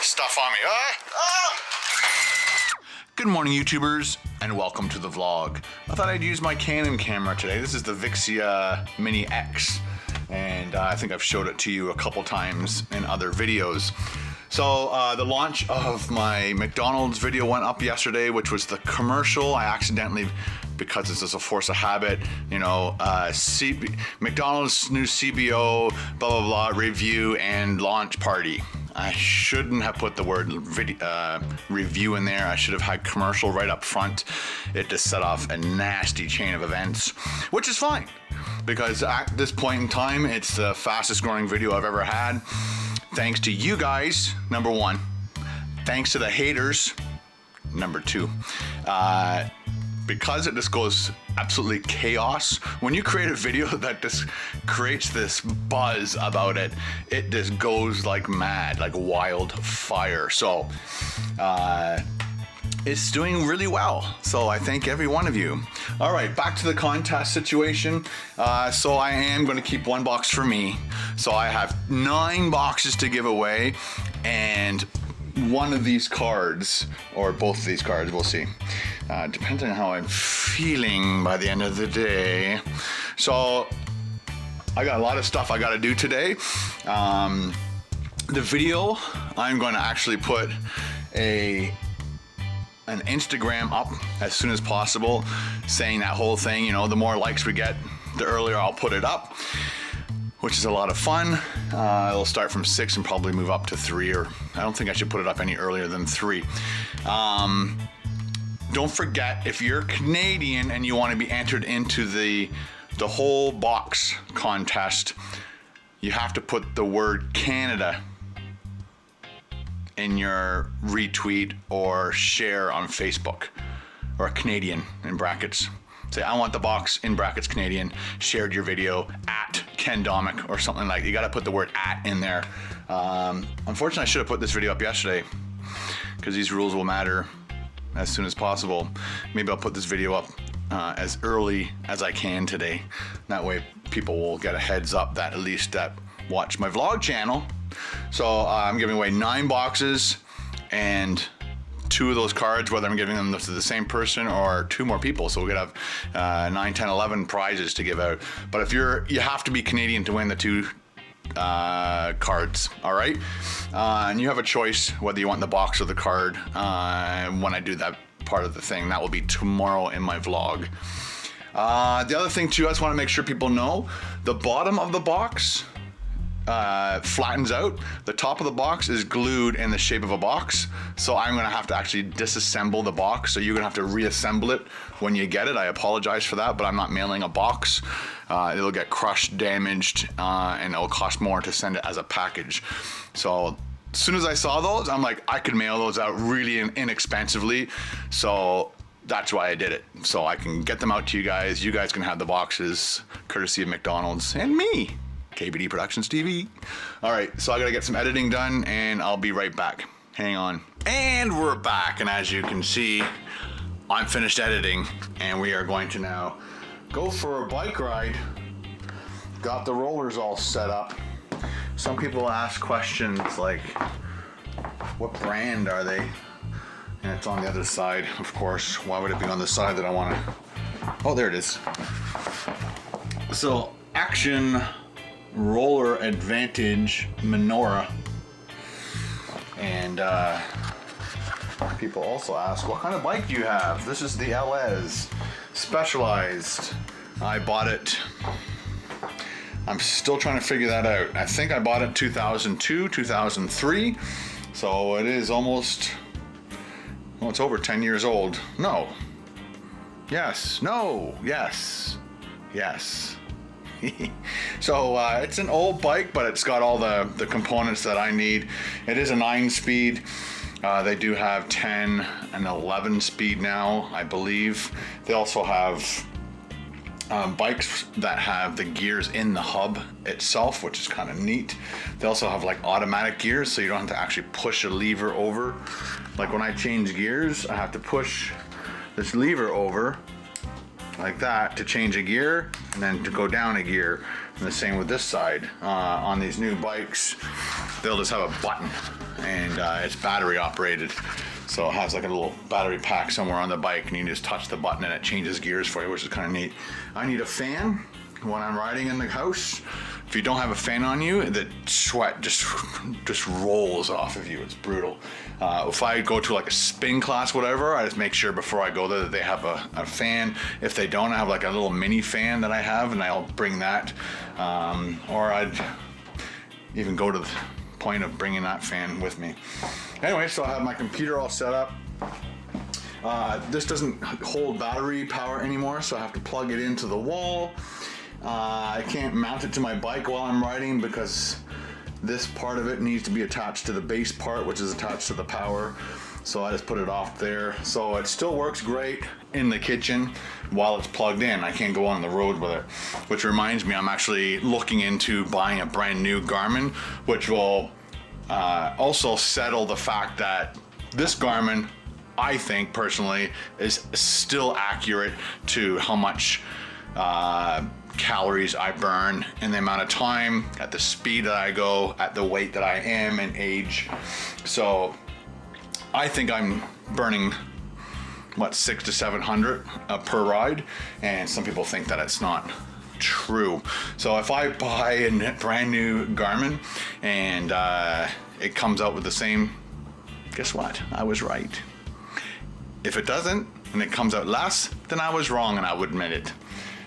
stuff on me. Good morning, YouTubers, and welcome to the vlog. I thought I'd use my Canon camera today. This is the Vixia Mini X, and I think I've showed it to you a couple times in other videos. So the launch of my McDonald's video went up yesterday, which was the commercial. I accidentally, because it's just a force of habit, you know, McDonald's new CBO, blah, blah, blah, review and launch party. I shouldn't have put the word review in there. I should have had commercial right up front. It just set off a nasty chain of events, which is fine, because at this point in time, it's the fastest growing video I've ever had. Thanks to you guys, number one. Thanks to the haters, number two. Because it just goes absolutely chaos. When you create a video that just creates this buzz about it, it just goes like mad, like wildfire. So it's doing really well. So I thank every one of you. All right, back to the contest situation. So I am going to keep one box for me. So I have 9 boxes to give away, and one of these cards, or both of these cards, we'll see. Depending on how I'm feeling by the end of the day. So I got a lot of stuff I got to do today. The video, I'm going to actually put an Instagram up as soon as possible, saying that whole thing. You know, the more likes we get, the earlier I'll put it up, which is a lot of fun. It'll start from 6 and probably move up to 3, or I don't think I should put it up any earlier than 3. Don't forget, if you're Canadian and you want to be entered into the whole box contest, you have to put the word Canada in your retweet or share on Facebook, or Canadian in brackets. Say, I want the box in brackets Canadian, shared your video at kendomik or something like that. You got to put the word at in there. Unfortunately, I should have put this video up yesterday, because these rules will matter as soon as possible. Maybe I'll put this video up as early as I can today. That way people will get a heads up that at least that watch my vlog channel. So I'm giving away 9 boxes and 2 of those cards, whether I'm giving them to the same person or 2 more people. So we're gonna have 9, 10, 11 prizes to give out. But if you have to be Canadian to win the 2 cards, all right? And you have a choice whether you want the box or the card when I do that part of the thing. That will be tomorrow in my vlog. The other thing too, I just want to make sure people know, the bottom of the box flattens out. The top of the box is glued in the shape of a box, so I'm gonna have to actually disassemble the box, so you're gonna have to reassemble it when you get it. I apologize for that, but I'm not mailing a box. It'll get crushed, damaged, and it'll cost more to send it as a package. So as soon as I saw those, I'm like, I could mail those out really inexpensively, so that's why I did it, so I can get them out to you guys. You guys can have the boxes courtesy of McDonald's and me, KBDProductionTV. All right, so I gotta get some editing done, and I'll be right back. Hang on. And we're back, and as you can see, I'm finished editing, and we are going to now go for a bike ride. Got the rollers all set up. Some people ask questions like, what brand are they? And it's on the other side, of course. Why would it be on the side that I want to? Oh, there it is. So, Action Roller Advantage Menorah. And people also ask, what kind of bike do you have? This is the Yallahs Specialized. I bought it, I'm still trying to figure that out. I think I bought it 2002, 2003. So it is almost, well, it's over 10 years old. No. Yes. No. Yes. Yes. So it's an old bike, but it's got all the components that I need. It is a 9-speed. They do have 10 and 11 speed now, I believe. They also have bikes that have the gears in the hub itself, which is kind of neat. They also have like automatic gears, so you don't have to actually push a lever over. Like when I change gears, I have to push this lever over like that to change a gear, and then to go down a gear. And the same with this side. On these new bikes, they'll just have a button, and it's battery operated. So it has like a little battery pack somewhere on the bike, and you can just touch the button and it changes gears for you, which is kind of neat. I need a fan when I'm riding in the house. If you don't have a fan on you, the sweat just rolls off of you. It's brutal. If I go to like a spin class, whatever, I just make sure before I go there that they have a fan. If they don't, I have like a little mini fan that I have, and I'll bring that. Or I'd even go to the point of bringing that fan with me. Anyway, so I have my computer all set up. This doesn't hold battery power anymore, so I have to plug it into the wall. I can't mount it to my bike while I'm riding because this part of it needs to be attached to the base part, which is attached to the power. So I just put it off there. So it still works great in the kitchen while it's plugged in. I can't go on the road with it. Which reminds me, I'm actually looking into buying a brand new Garmin, which will also settle the fact that this Garmin, I think personally, is still accurate to how much calories I burn in the amount of time, at the speed that I go, at the weight that I am, and age. So I think I'm burning what, 600 to 700 per ride, and some people think that it's not true. So if I buy a brand new Garmin and it comes out with the same, guess what? I was right. If it doesn't and it comes out less, then I was wrong, and I would admit it.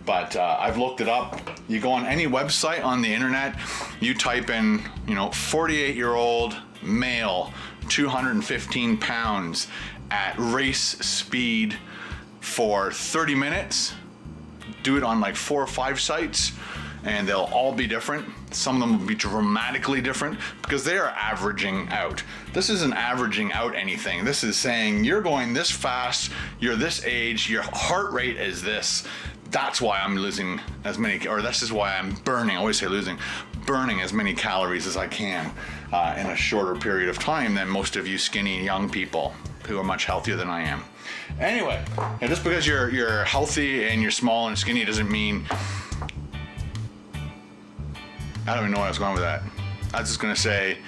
But I've looked it up. You go on any website on the internet, you type in, 48-year-old male, 215 pounds at race speed for 30 minutes. Do it on like 4 or 5 sites, and they'll all be different. Some of them will be dramatically different because they are averaging out. This isn't averaging out anything. This is saying you're going this fast, you're this age, your heart rate is this. That's why I'm losing as many, or this is why I'm burning, I always say losing, burning as many calories as I can in a shorter period of time than most of you skinny young people who are much healthier than I am. Anyway, just because you're healthy and you're small and skinny doesn't mean, I don't even know where I was going with that. I was just gonna say,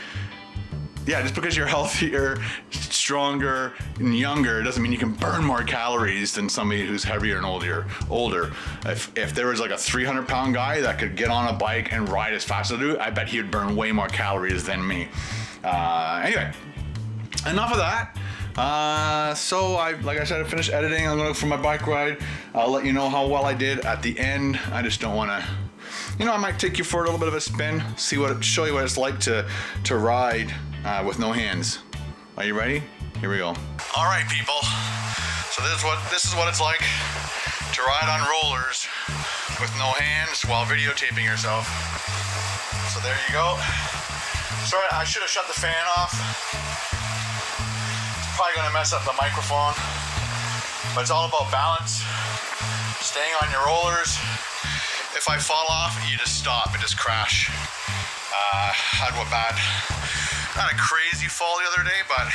yeah, just because you're healthier, stronger, and younger, doesn't mean you can burn more calories than somebody who's heavier and older. If there was like a 300-pound guy that could get on a bike and ride as fast as I do, I bet he would burn way more calories than me. Anyway, enough of that. So like I said, I finished editing. I'm going for my bike ride. I'll let you know how well I did at the end. I just don't want to, I might take you for a little bit of a spin, show you what it's like to ride with no hands. Are you ready? Here we go. All right, people. So this is what it's like to ride on rollers with no hands while videotaping yourself. So there you go. Sorry, I should have shut the fan off. Probably gonna mess up the microphone, but it's all about balance, staying on your rollers. If I fall off, you just stop and just crash. Had a bad, not a crazy fall the other day, but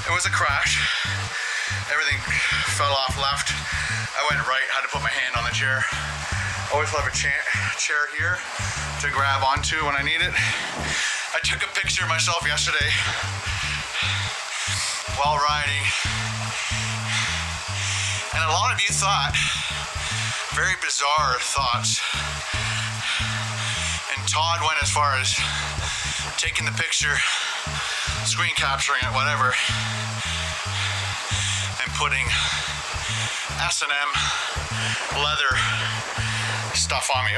it was a crash. Everything fell off left. I went right, had to put my hand on the chair. Always have a chair here to grab onto when I need it. I took a picture of myself yesterday while riding, and a lot of you thought very bizarre thoughts, and Todd went as far as taking the picture, screen capturing it, whatever, and putting S&M leather stuff on me.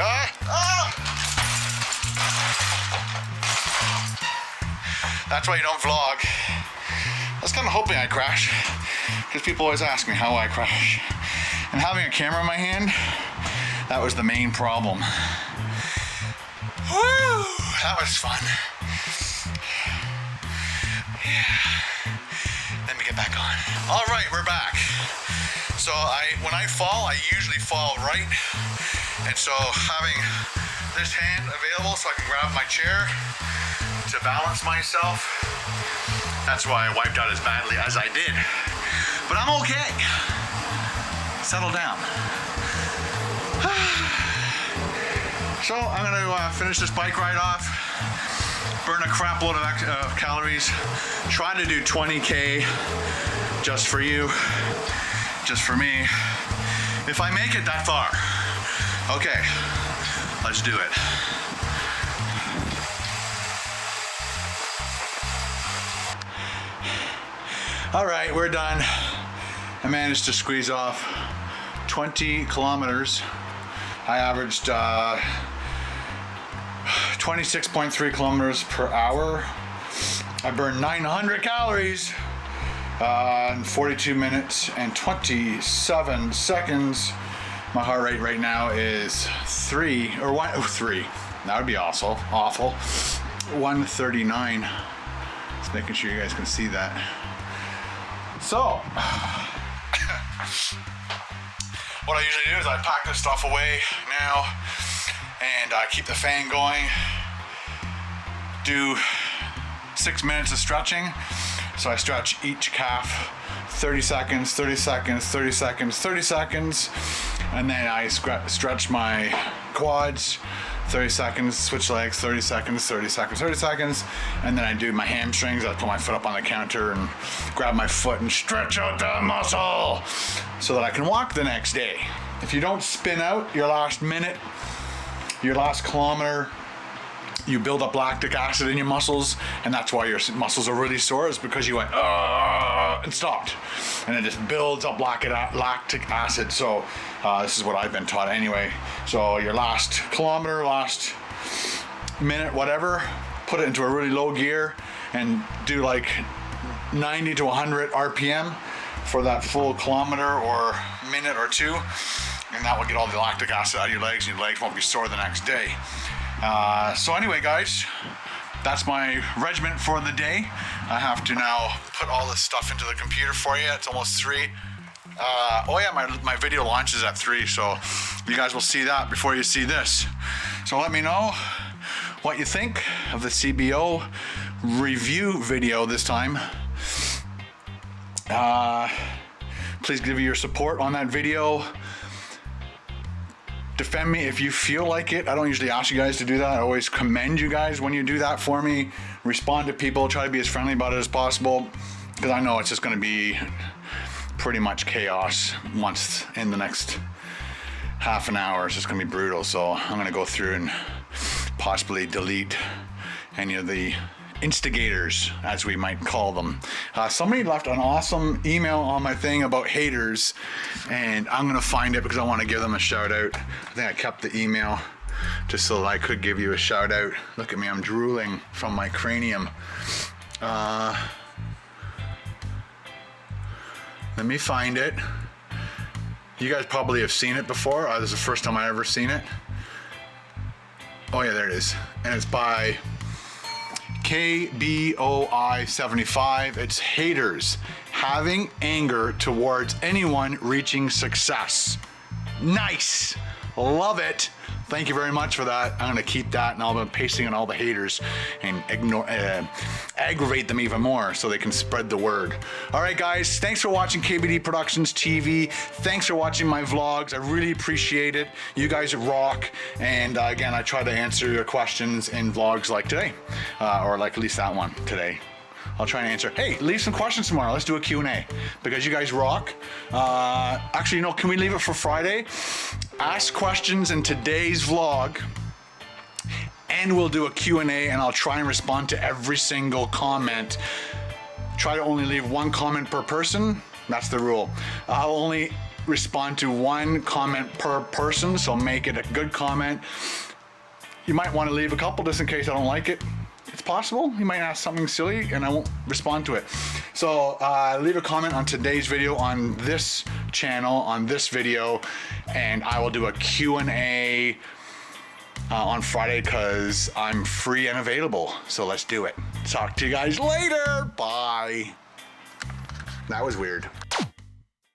That's why you don't vlog. I was kind of hoping I'd crash, because people always ask me how I crash. And having a camera in my hand, that was the main problem. Woo! That was fun. Yeah. Let me get back on. All right, we're back. So when I fall, I usually fall right. And so having this hand available so I can grab my chair to balance myself, that's why I wiped out as badly as I did. But I'm okay. Settle down. So I'm gonna finish this bike ride off, burn a crap load of calories. Try to do 20K just for you, just for me. If I make it that far, okay, let's do it. All right, we're done. I managed to squeeze off 20 kilometers. I averaged 26.3 kilometers per hour. I burned 900 calories in 42 minutes and 27 seconds. My heart rate right now is 3. That would be awful. 139. Just making sure you guys can see that. So, what I usually do is I pack this stuff away now and I keep the fan going. Do 6 minutes of stretching. So I stretch each calf 30 seconds, 30 seconds, 30 seconds, 30 seconds. And then I stretch my quads 30 seconds, switch legs, 30 seconds, 30 seconds, 30 seconds. And then I do my hamstrings. I put my foot up on the counter and grab my foot and stretch out the muscle so that I can walk the next day. If you don't spin out your last minute, your last kilometer, you build up lactic acid in your muscles, and that's why your muscles are really sore, is because you went and stopped, and it just builds up lactic acid. So this is what I've been taught anyway. So your last kilometer, last minute, whatever, put it into a really low gear and do like 90 to 100 RPM for that full kilometer or minute or two, and that will get all the lactic acid out of your legs, and your legs won't be sore the next day. So anyway, guys, that's my regimen for the day. I have to now put all this stuff into the computer for you. It's almost 3. Oh yeah, my video launches at 3, so you guys will see that before you see this. So let me know what you think of the CBO review video this time. Please give me your support on that video. Defend me if you feel like it. I don't usually ask you guys to do that. I always commend you guys when you do that for me. Respond to people, try to be as friendly about it as possible, because I know it's just going to be pretty much chaos once in the next half an hour. It's just going to be brutal. So I'm going to go through and possibly delete any of the instigators, as we might call them. Somebody left an awesome email on my thing about haters, and I'm gonna find it because I want to give them a shout out. I think I kept the email just so that I could give you a shout out. Look at me, I'm drooling from my cranium. Let me find it. You guys probably have seen it before. This is the first time I ever seen it. Oh yeah, there it is. And it's by KBO75. It's haters having anger towards anyone reaching success. Nice. Love it. Thank you very much for that. I'm gonna keep that, and I'll be pasting on all the haters and aggravate them even more so they can spread the word. All right, guys, thanks for watching KBD Productions TV. Thanks for watching my vlogs. I really appreciate it. You guys rock. And again, I try to answer your questions in vlogs like today, or like at least that one today. I'll try and answer. Hey, leave some questions tomorrow. Let's do a Q&A because you guys rock. Actually, can we leave it for Friday? Ask questions in today's vlog, and we'll do a Q&A, and I'll try and respond to every single comment. Try to only leave one comment per person. That's the rule. I'll only respond to one comment per person, so make it a good comment. You might want to leave a couple just in case I don't like it. It's possible. You might ask something silly and I won't respond to it. So leave a comment on today's video on this channel, on this video, and I will do a Q&A on Friday because I'm free and available. So let's do it. Talk to you guys later. Bye. That was weird.